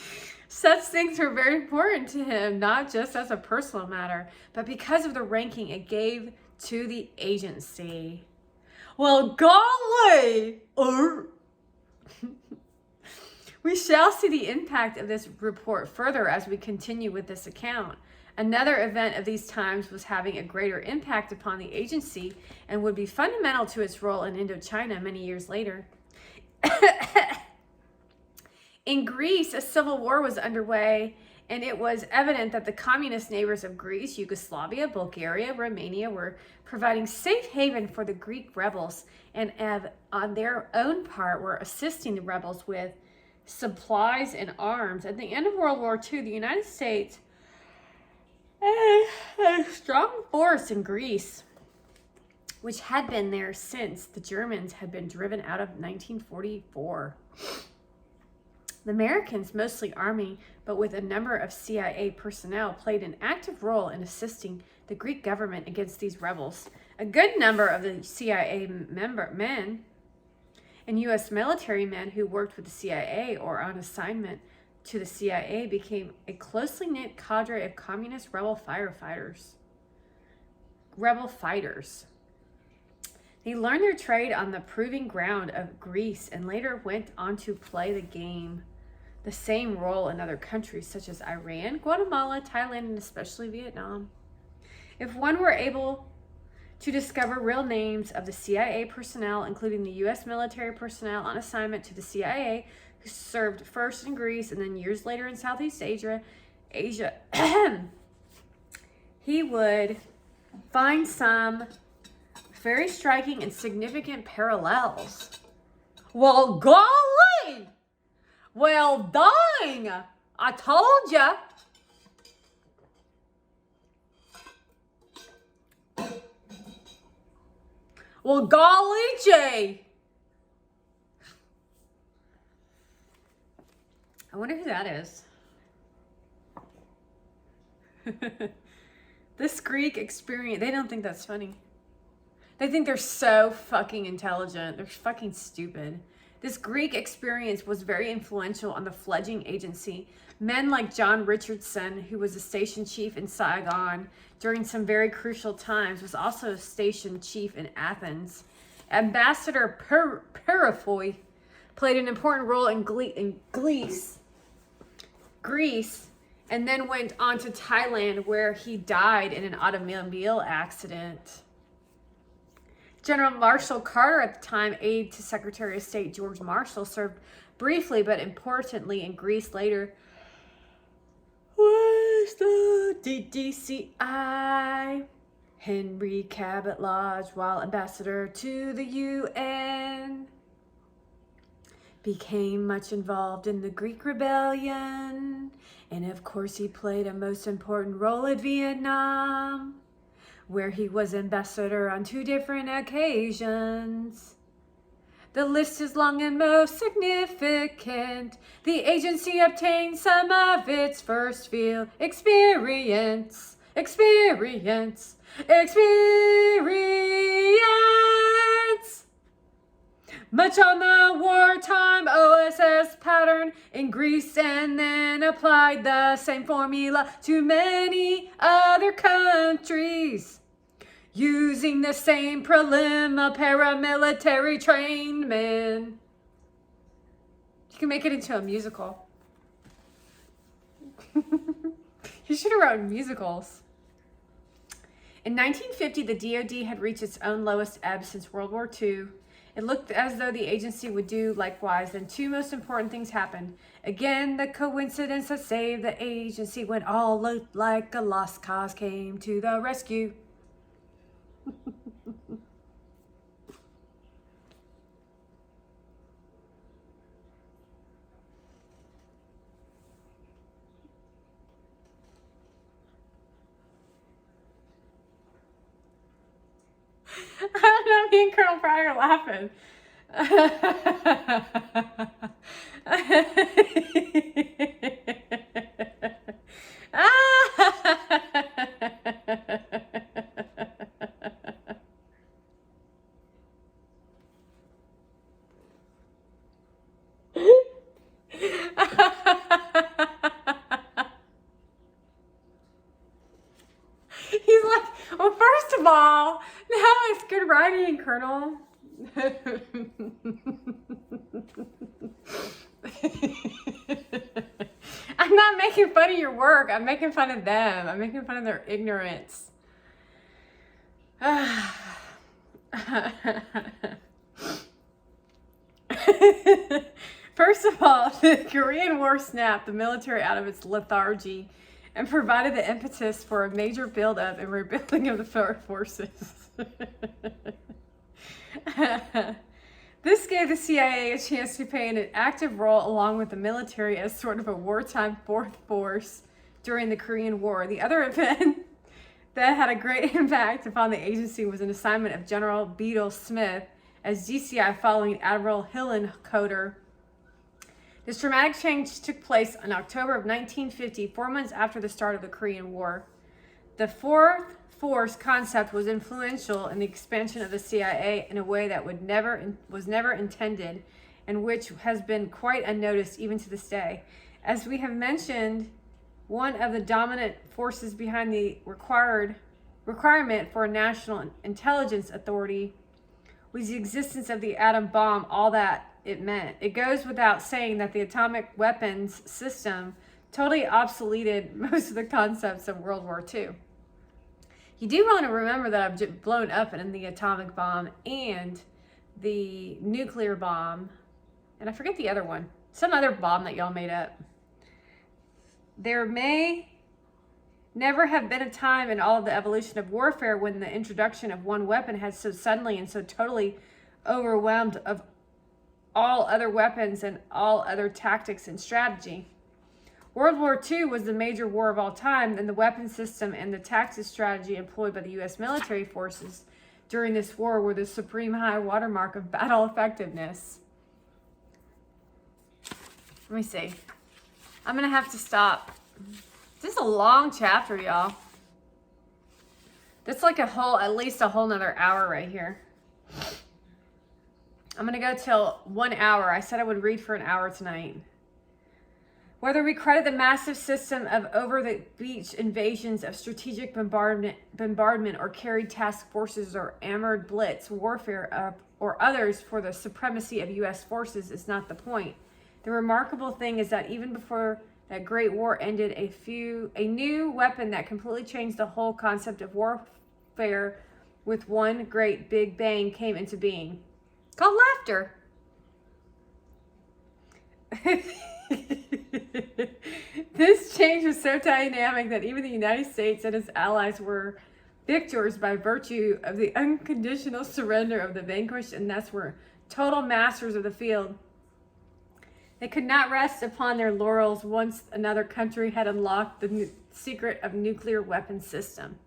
S1: Such things were very important to him, not just as a personal matter, but because of the ranking it gave to the agency. Well, golly! We shall see the impact of this report further as we continue with this account. Another event of these times was having a greater impact upon the agency and would be fundamental to its role in Indochina many years later. In Greece, a civil war was underway, And it was evident that the communist neighbors of Greece, Yugoslavia, Bulgaria, Romania were providing safe haven for the Greek rebels, and on their own part were assisting the rebels with supplies and arms. At the end of World War II, the United States had a strong force in Greece, which had been there since the Germans had been driven out of 1944. The Americans, mostly Army, but with a number of CIA personnel, played an active role in assisting the Greek government against these rebels. A good number of the CIA men and U.S. military men who worked with the CIA or on assignment to the CIA became a closely knit cadre of communist rebel fighters. They learned their trade on the proving ground of Greece and later went on to play the same role in other countries such as Iran, Guatemala, Thailand, and especially Vietnam. If one were able to discover real names of the CIA personnel, including the U.S. military personnel on assignment to the CIA, who served first in Greece and then years later in Southeast Asia, he would find some very striking and significant parallels. Well, golly! Well, dang! I told ya! Well, golly gee! I wonder who that is. This Greek experience, they don't think that's funny. They think they're so fucking intelligent. They're fucking stupid. This Greek experience was very influential on the fledgling agency. Men like John Richardson, who was a station chief in Saigon during some very crucial times, was also a station chief in Athens. Ambassador Perifoy played an important role in Greece, and then went on to Thailand, where he died in an automobile accident. General Marshall Carter, at the time aide to Secretary of State George Marshall, served briefly but importantly in Greece later. Was the DDCI Henry Cabot Lodge, while ambassador to the UN, became much involved in the Greek rebellion, and of course he played a most important role at Vietnam, where he was ambassador on 2 different occasions. The list is long and most significant. The agency obtained some of its first field experience. Much on the wartime OSS pattern in Greece, and then applied the same formula to many other countries, using the same paramilitary trained men. You can make it into a musical. You should have written musicals. In 1950, the DoD had reached its own lowest ebb since World War II. It looked as though the agency would do likewise. Then 2 most important things happened. Again, the coincidence that saved the agency when all looked like a lost cause came to the rescue. I don't know, me and Colonel Prouty are laughing. He's like, well, first of all, now it's good writing, Colonel. I'm not making fun of your work. I'm making fun of them. I'm making fun of their ignorance. First of all, the Korean War snapped the military out of its lethargy and provided the impetus for a major buildup and rebuilding of the forces. This gave the CIA a chance to play an active role along with the military as sort of a wartime fourth force during the Korean War. The other event that had a great impact upon the agency was an assignment of General Beadle Smith as GCI following Admiral Hillenkoetter. This dramatic change took place in October of 1950, 4 months after the start of the Korean War. The fourth force concept was influential in the expansion of the CIA in a way that was never intended, and which has been quite unnoticed even to this day. As we have mentioned, one of the dominant forces behind the requirement for a national intelligence authority was the existence of the atom bomb, all that it meant. It goes without saying that the atomic weapons system totally obsoleted most of the concepts of World War II. You do want to remember that I've blown up in the atomic bomb and the nuclear bomb, and I forget the other one, some other bomb that y'all made up. There may never have been a time in all of the evolution of warfare when the introduction of one weapon has so suddenly and so totally overwhelmed of all other weapons and all other tactics and strategy. World War II was the major war of all time, and the weapon system and the tactics strategy employed by the U.S. military forces during this war were the supreme high watermark of battle effectiveness. Let me see. I'm going to have to stop. This is a long chapter, y'all. That's like at least a whole nother hour right here. I'm going to go till 1 hour. I said I would read for an hour tonight. Whether we credit the massive system of over-the-beach invasions of strategic bombardment or carried task forces or armored blitz warfare or others for the supremacy of U.S. forces is not the point. The remarkable thing is that even before that great war ended, a new weapon that completely changed the whole concept of warfare with one great big bang came into being. Called laughter. This change was so dynamic that even the United States and its allies were victors by virtue of the unconditional surrender of the vanquished, and thus were total masters of the field. They could not rest upon their laurels once another country had unlocked the secret of nuclear weapon system.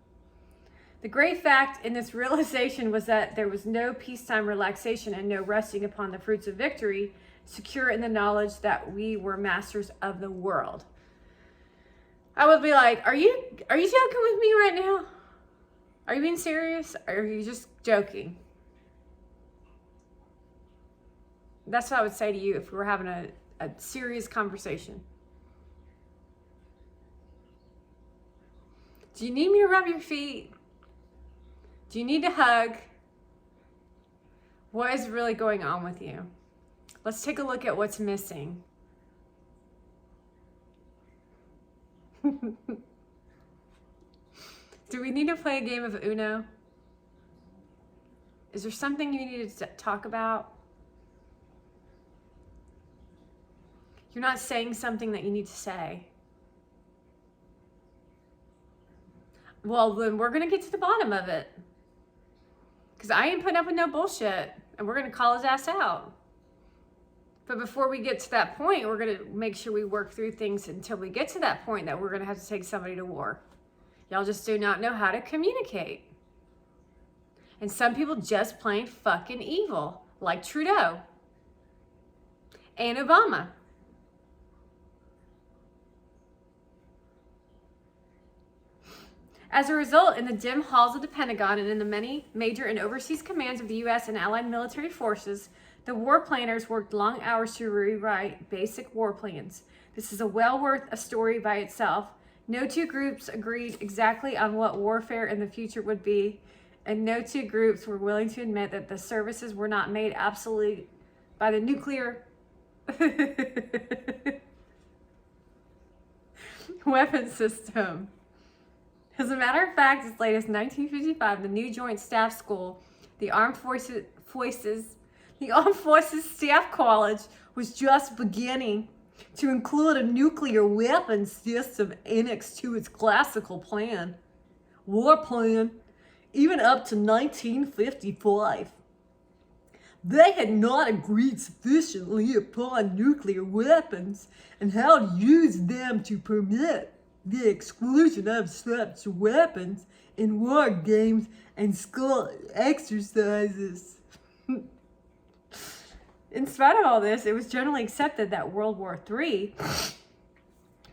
S1: The great fact in this realization was that there was no peacetime relaxation and no resting upon the fruits of victory, secure in the knowledge that we were masters of the world. I would be like, are you joking with me right now? Are you being serious? Or are you just joking? That's what I would say to you if we were having a serious conversation. Do you need me to rub your feet? Do you need to hug? What is really going on with you? Let's take a look at what's missing. Do we need to play a game of Uno? Is there something you need to talk about? You're not saying something that you need to say. Well, then we're going to get to the bottom of it. Because I ain't putting up with no bullshit. And we're going to call his ass out. But before we get to that point, we're going to make sure we work through things until we get to that point that we're going to have to take somebody to war. Y'all just do not know how to communicate. And some people just plain fucking evil. Like Trudeau. And Obama. As a result, in the dim halls of the Pentagon and in the many major and overseas commands of the U.S. and allied military forces, the war planners worked long hours to rewrite basic war plans. This is well worth a story by itself. No two groups agreed exactly on what warfare in the future would be, and no two groups were willing to admit that the services were not made obsolete by the nuclear weapon system. As a matter of fact, as late as 1955, the new Joint Staff School, the Armed Forces The Armed Forces Staff College was just beginning to include a nuclear weapons system annexed to its classical war plan, even up to 1955. They had not agreed sufficiently upon nuclear weapons and how to use them to permit the exclusion of such weapons in war games and school exercises. In spite of all this, it was generally accepted that World War III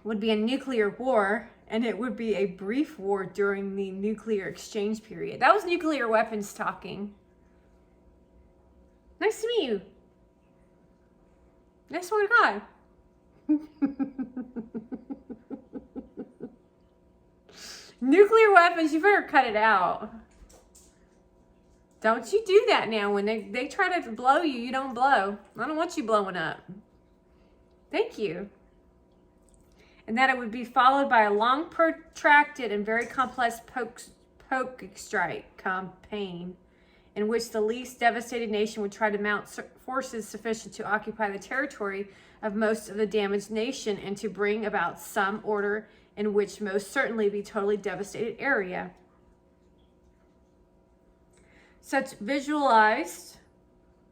S1: would be a nuclear war, and it would be a brief war during the nuclear exchange period. That was nuclear weapons talking. Nice to meet you. I swear to God. Nuclear weapons, you better cut it out. Don't you do that now. When they try to blow you, you don't blow. I don't want you blowing up. Thank you. And that it would be followed by a long, protracted, and very complex poke strike campaign in which the least devastated nation would try to mount forces sufficient to occupy the territory of most of the damaged nation and to bring about some order in which most certainly be totally devastated area. Such visualized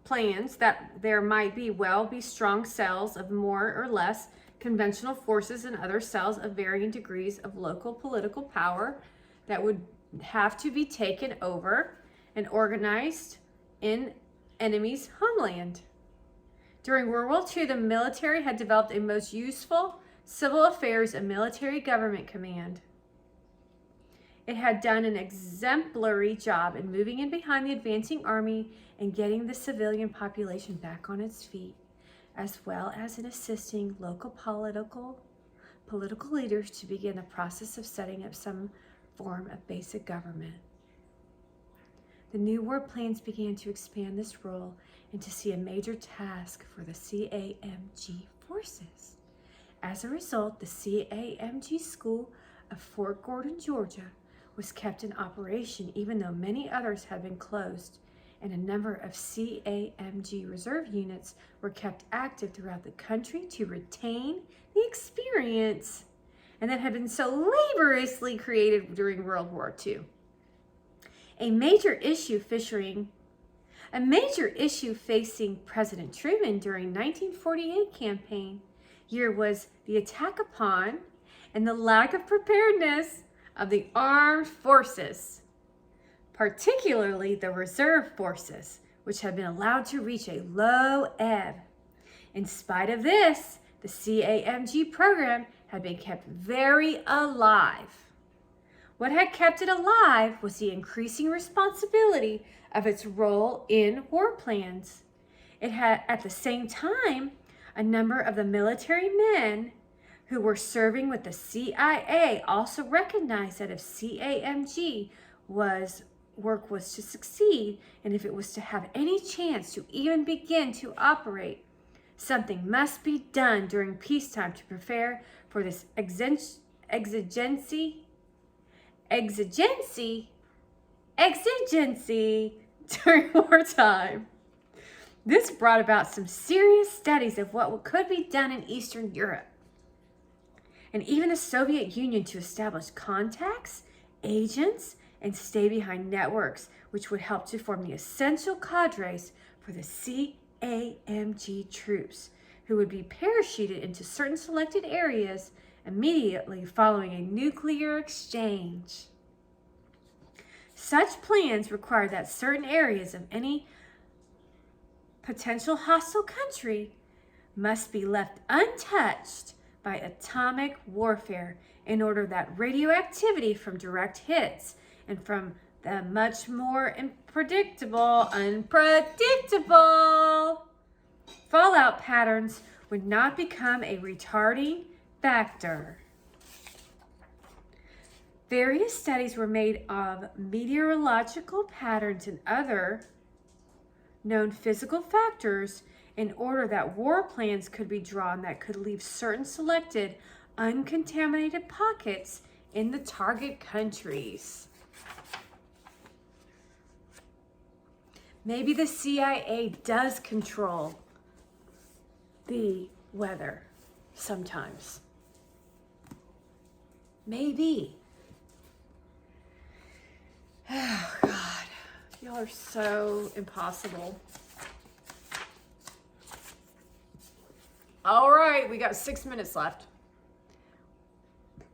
S1: plans that there might be strong cells of more or less conventional forces and other cells of varying degrees of local political power that would have to be taken over and organized in enemy's homeland. During World War II, the military had developed a most useful civil affairs and military government command. It had done an exemplary job in moving in behind the advancing army and getting the civilian population back on its feet, as well as in assisting local political leaders to begin the process of setting up some form of basic government. The new war plans began to expand this role and to see a major task for the CAMG forces. As a result, the CAMG School of Fort Gordon, Georgia, was kept in operation even though many others had been closed, and a number of CAMG reserve units were kept active throughout the country to retain the experience and that had been so laboriously created during World War II. A major issue facing President Truman during 1948 campaign year was the attack upon and the lack of preparedness of the armed forces, particularly the reserve forces, which had been allowed to reach a low ebb. In spite of this, the CAMG program had been kept very alive. What had kept it alive was the increasing responsibility of its role in war plans. It had, at the same time, a number of the military men who were serving with the CIA also recognized that if CAMG work was to succeed, and if it was to have any chance to even begin to operate, something must be done during peacetime to prepare for this exigency during wartime. This brought about some serious studies of what could be done in Eastern Europe and even the Soviet Union to establish contacts, agents, and stay-behind networks, which would help to form the essential cadres for the CAMG troops, who would be parachuted into certain selected areas immediately following a nuclear exchange. Such plans required that certain areas of any potential hostile country must be left untouched by atomic warfare in order that radioactivity from direct hits and from the much more unpredictable fallout patterns would not become a retarding factor. Various studies were made of meteorological patterns and other known physical factors in order that war plans could be drawn that could leave certain selected uncontaminated pockets in the target countries. Maybe the CIA does control the weather sometimes. Maybe. Oh, God. Y'all are so impossible. All right, we got 6 minutes left.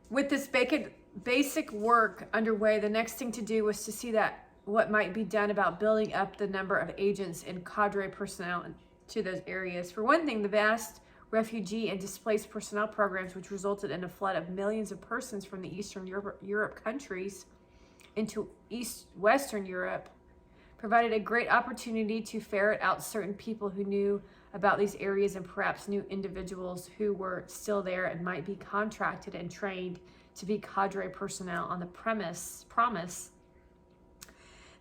S1: With this basic work underway, the next thing to do was to see that what might be done about building up the number of agents and cadre personnel to those areas. For one thing, the vast refugee and displaced personnel programs, which resulted in a flood of millions of persons from the Eastern Europe countries into Western Europe, provided a great opportunity to ferret out certain people who knew about these areas and perhaps new individuals who were still there and might be contracted and trained to be cadre personnel on the promise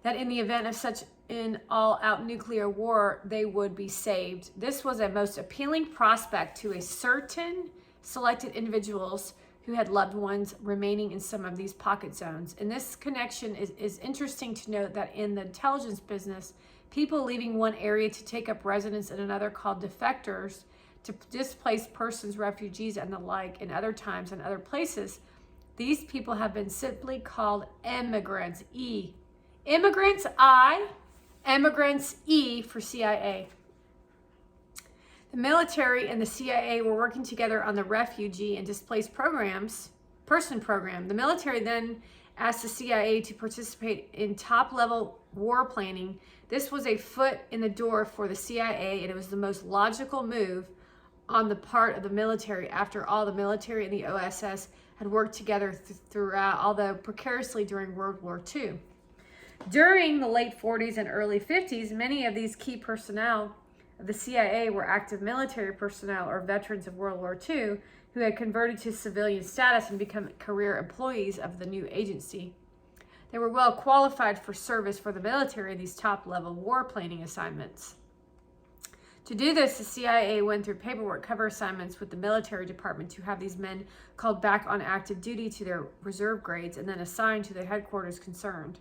S1: that in the event of such an all-out nuclear war, they would be saved. This was a most appealing prospect to a certain selected individuals who had loved ones remaining in some of these pocket zones. In this connection, is interesting to note that in the intelligence business, people leaving one area to take up residence in another, called defectors, to displaced persons, refugees, and the like, in other times and other places, these people have been simply called immigrants. Immigrants, I. Immigrants, E for CIA. The military and the CIA were working together on the refugee and displaced person program. The military then asked the CIA to participate in top-level war planning. This was a foot in the door for the CIA, and it was the most logical move on the part of the military. After all, the military and the OSS had worked together throughout, although precariously, during World War II. During the late 40s and early 50s, many of these key personnel of the CIA were active military personnel or veterans of World War II who had converted to civilian status and become career employees of the new agency. They were well qualified for service for the military in these top-level war planning assignments. To do this, the CIA went through paperwork cover assignments with the military department to have these men called back on active duty to their reserve grades and then assigned to the headquarters concerned.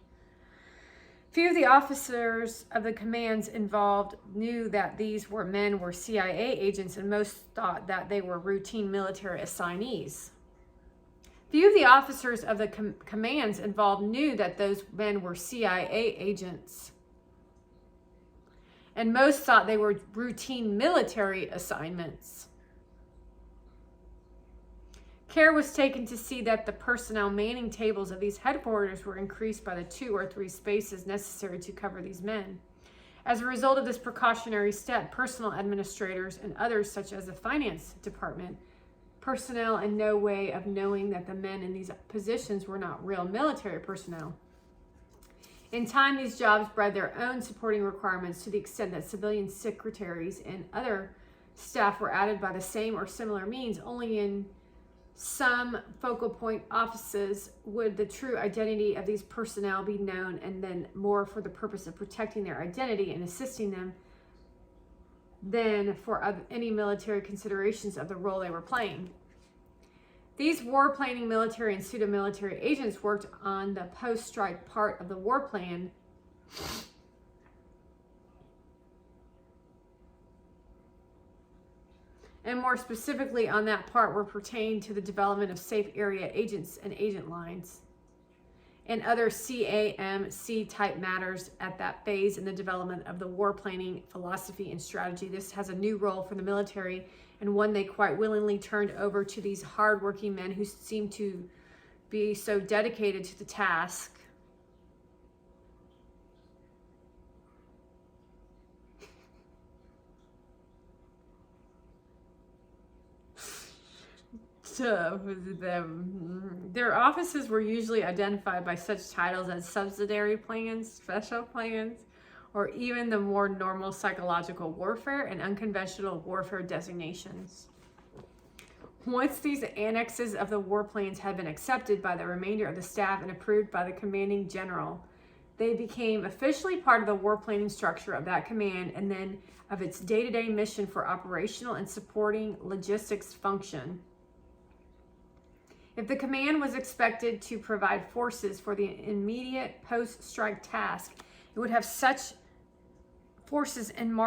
S1: Few of the officers of the commands involved knew that these men were CIA agents, and most thought that they were routine military assignees. Few of the officers of the commands involved knew that those men were CIA agents, and most thought they were routine military assignments. Care was taken to see that the personnel manning tables of these headquarters were increased by the 2 or 3 spaces necessary to cover these men. As a result of this precautionary step, personnel administrators and others, such as the finance department, personnel in no way of knowing that the men in these positions were not real military personnel. In time, these jobs bred their own supporting requirements to the extent that civilian secretaries and other staff were added by the same or similar means. Only in some focal point offices would the true identity of these personnel be known, and then more for the purpose of protecting their identity and assisting them than for any military considerations of the role they were playing. These war planning military and pseudo-military agents worked on the post-strike part of the war plan, and more specifically on that part were pertained to the development of safe area agents and agent lines and other CAMC type matters at that phase in the development of the war planning philosophy and strategy. This has a new role for the military, and one they quite willingly turned over to these hardworking men who seemed to be so dedicated to the task. Their offices were usually identified by such titles as subsidiary plans, special plans, or even the more normal psychological warfare and unconventional warfare designations. Once these annexes of the war plans had been accepted by the remainder of the staff and approved by the commanding general, they became officially part of the war planning structure of that command and then of its day-to-day mission for operational and supporting logistics function. If the command was expected to provide forces for the immediate post-strike task, it would have such forces and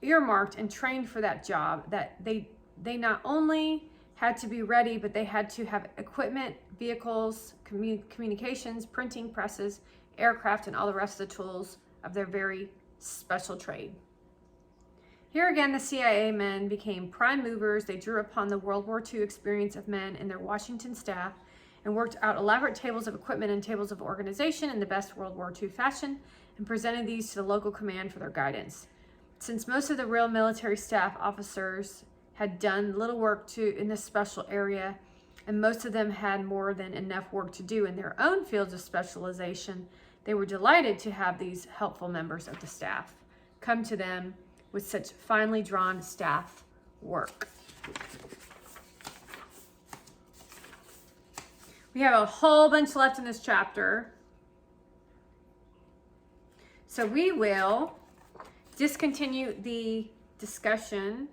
S1: earmarked and trained for that job, that they not only had to be ready, but they had to have equipment, vehicles, communications, printing presses, aircraft, and all the rest of the tools of their very special trade. Here again, the CIA men became prime movers. They drew upon the World War II experience of men in their Washington staff and worked out elaborate tables of equipment and tables of organization in the best World War II fashion and presented these to the local command for their guidance. Since most of the real military staff officers had done little work in this special area, and most of them had more than enough work to do in their own fields of specialization, they were delighted to have these helpful members of the staff come to them with such finely drawn staff work. We have a whole bunch left in this chapter. So we will discontinue the discussion.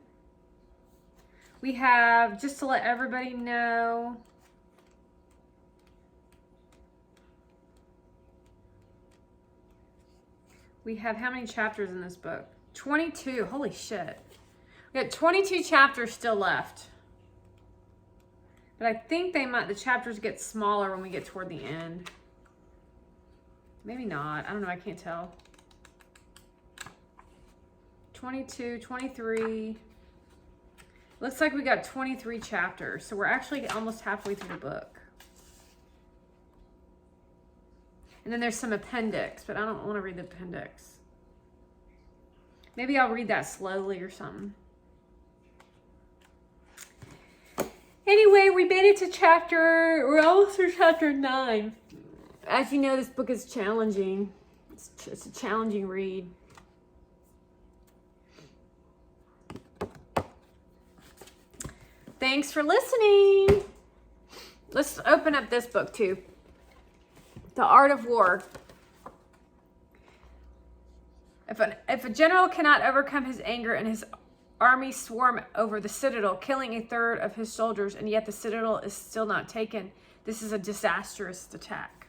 S1: We have, just to let everybody know, we have how many chapters in this book? 22. Holy shit. We got 22 chapters still left. But I think the chapters get smaller when we get toward the end. Maybe not. I don't know. I can't tell. 22, 23. Looks like we got 23 chapters. So we're actually almost halfway through the book. And then there's some appendix, but I don't want to read the appendix. Maybe I'll read that slowly or something. Anyway, we made it to we're almost through chapter 9. As you know, this book is challenging. It's a challenging read. Thanks for listening. Let's open up this book too. The Art of War. If a general cannot overcome his anger and his army swarm over the citadel, killing a third of his soldiers, and yet the citadel is still not taken, this is a disastrous attack.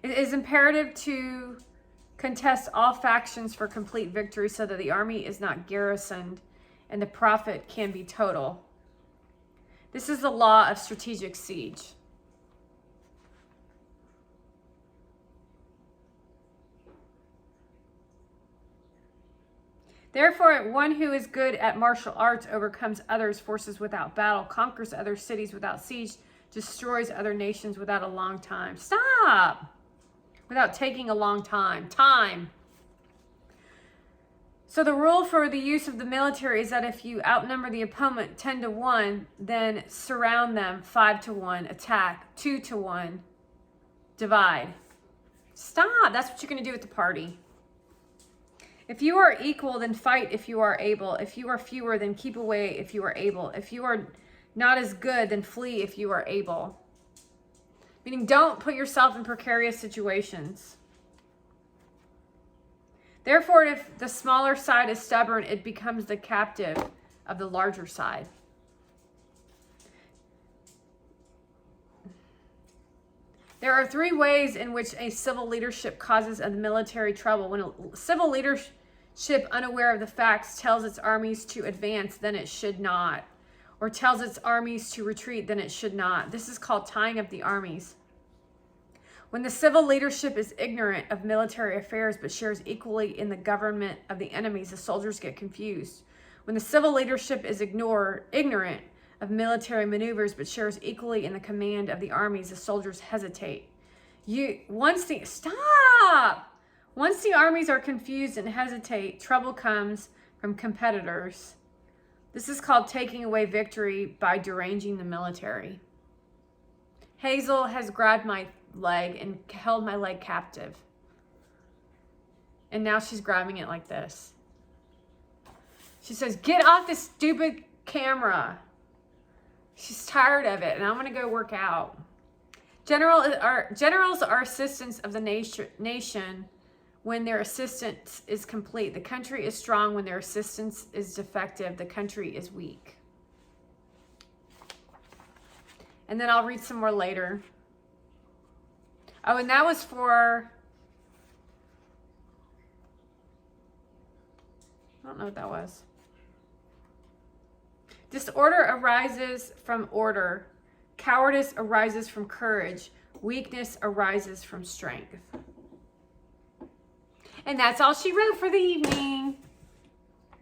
S1: It is imperative to contest all factions for complete victory so that the army is not garrisoned and the profit can be total. This is the law of strategic siege. Therefore, one who is good at martial arts overcomes others' forces without battle, conquers other cities without siege, destroys other nations without a long time. Stop! Without taking a long time. Time. So the rule for the use of the military is that if you outnumber the opponent 10-1, then surround them 5-1, attack 2-1, divide. Stop! That's what you're going to do at the party. If you are equal, then fight if you are able. If you are fewer, then keep away if you are able. If you are not as good, then flee if you are able. Meaning, don't put yourself in precarious situations. Therefore, if the smaller side is stubborn, it becomes the captive of the larger side. There are 3 ways in which a civil leadership causes a military trouble. When a civil leadership, unaware of the facts, tells its armies to advance, then it should not. Or tells its armies to retreat, then it should not. This is called tying up the armies. When the civil leadership is ignorant of military affairs but shares equally in the government of the enemies, the soldiers get confused. When the civil leadership is ignorant of military maneuvers but shares equally in the command of the armies, the soldiers hesitate. Once the armies are confused and hesitate, trouble comes from competitors. This is called taking away victory by deranging the military. Hazel has grabbed my leg and held my leg captive. And now she's grabbing it like this. She says, "Get off this stupid camera." She's tired of it, and I'm going to go work out. Generals are assistants of the nation when their assistance is complete. The country is strong when their assistance is defective. The country is weak. And then I'll read some more later. Oh, and that was for know what that was. Disorder arises from order. Cowardice arises from courage. Weakness arises from strength. And that's all she wrote for the evening.